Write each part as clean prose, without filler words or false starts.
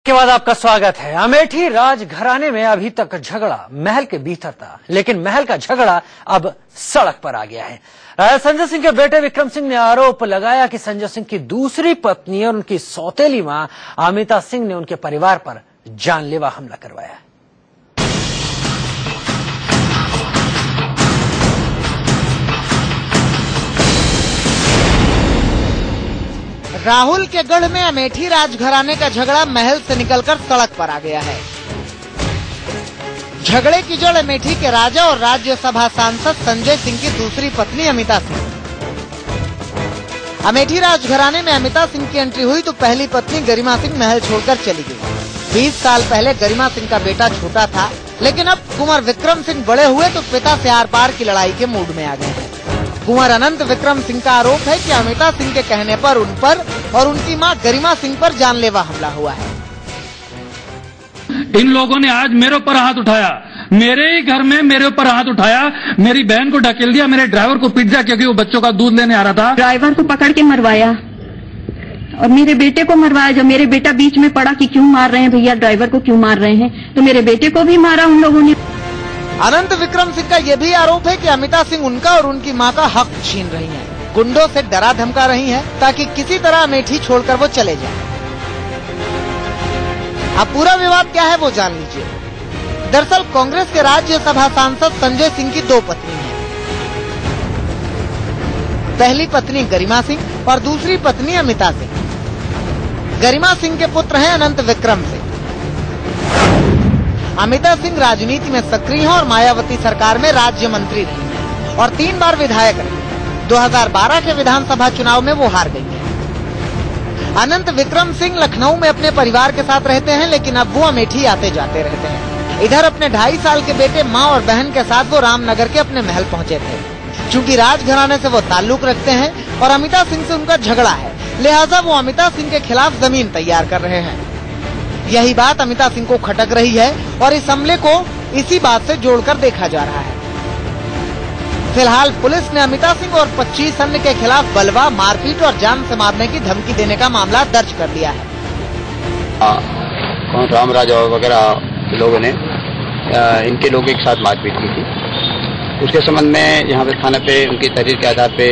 के बाद आपका स्वागत है। अमेठी राजघराने में अभी तक झगड़ा महल के भीतर था, लेकिन महल का झगड़ा अब सड़क पर आ गया है। राजा संजय सिंह के बेटे विक्रम सिंह ने आरोप लगाया कि संजय सिंह की दूसरी पत्नी और उनकी सौतेली मां अमिता सिंह ने उनके परिवार पर जानलेवा हमला करवाया है। राहुल के गढ़ में अमेठी राजघराने का झगड़ा महल से निकलकर सड़क पर आ गया है। झगड़े की जड़ अमेठी के राजा और राज्यसभा सांसद संजय सिंह की दूसरी पत्नी अमिता सिंह। अमेठी राजघराने में अमिता सिंह की एंट्री हुई तो पहली पत्नी गरिमा सिंह महल छोड़कर चली गई। 20 साल पहले गरिमा सिंह का बेटा छोटा था, लेकिन अब कुंवर विक्रम सिंह बड़े हुए तो पिता से आर पार की लड़ाई के मूड में आ गए हैं। कुंवर अनंत विक्रम सिंह का आरोप है कि अमिता सिंह के कहने पर उन पर और उनकी मां गरिमा सिंह पर जानलेवा हमला हुआ है। इन लोगों ने आज मेरे ऊपर हाथ उठाया, मेरे ही घर में मेरे ऊपर हाथ उठाया, मेरी बहन को ढकेल दिया, मेरे ड्राइवर को पीट दिया क्योंकि वो बच्चों का दूध लेने आ रहा था। ड्राइवर को पकड़ के मरवाया और मेरे बेटे को मरवाया। जब मेरे बेटा बीच में पड़ा कि क्यों मार रहे हैं भैया, ड्राइवर को क्यों मार रहे हैं, तो मेरे बेटे को भी मारा उन लोगों ने। अनंत विक्रम सिंह का यह भी आरोप है कि अमिता सिंह उनका और उनकी मां का हक छीन रही हैं, गुंडों से डरा धमका रही हैं ताकि किसी तरह अमेठी छोड़कर वो चले जाएं। अब पूरा विवाद क्या है वो जान लीजिए। दरअसल कांग्रेस के राज्यसभा सांसद संजय सिंह की दो पत्नी हैं। पहली पत्नी गरिमा सिंह और दूसरी पत्नी अमिता सिंह। गरिमा सिंह के पुत्र हैं अनंत विक्रम सिंह। अमिता सिंह राजनीति में सक्रिय हैं और मायावती सरकार में राज्य मंत्री रही हैं और 3 बार विधायक रही। 2012 के विधानसभा चुनाव में वो हार गई हैं। अनंत विक्रम सिंह लखनऊ में अपने परिवार के साथ रहते हैं, लेकिन अब वो अमेठी आते जाते रहते हैं। इधर अपने 2.5 साल के बेटे, माँ और बहन के साथ वो रामनगर के अपने महल पहुँचे थे। चूँकि राजघराने से वो ताल्लुक रखते हैं और अमिता सिंह से उनका झगड़ा है, लिहाजा वो अमिता सिंह के खिलाफ जमीन तैयार कर रहे हैं। यही बात अमिता सिंह को खटक रही है और इस हमले को इसी बात से जोड़कर देखा जा रहा है। फिलहाल पुलिस ने अमिता सिंह और 25 अन्य के खिलाफ बलवा, मारपीट और जान से मारने की धमकी देने का मामला दर्ज कर दिया है। राम राजा वगैरह लोगों ने इनके लोगों के साथ मारपीट की थी। उसके संबंध में यहाँ पे थाने पे उनकी तहरीर के आधार पे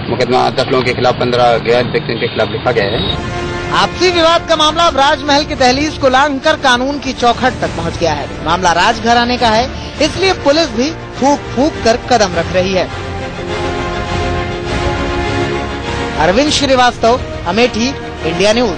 मुकदमा 10 लोगों के खिलाफ 15 गैर व्यक्तियों के खिलाफ लिखा गया है। आपसी विवाद का मामला अब राजमहल की दहलीज को लांघकर कानून की चौखट तक पहुंच गया है। मामला राजघराने का है, इसलिए पुलिस भी फूंक फूंक कर कदम रख रही है। Arvind Srivastava, Amethi, India news.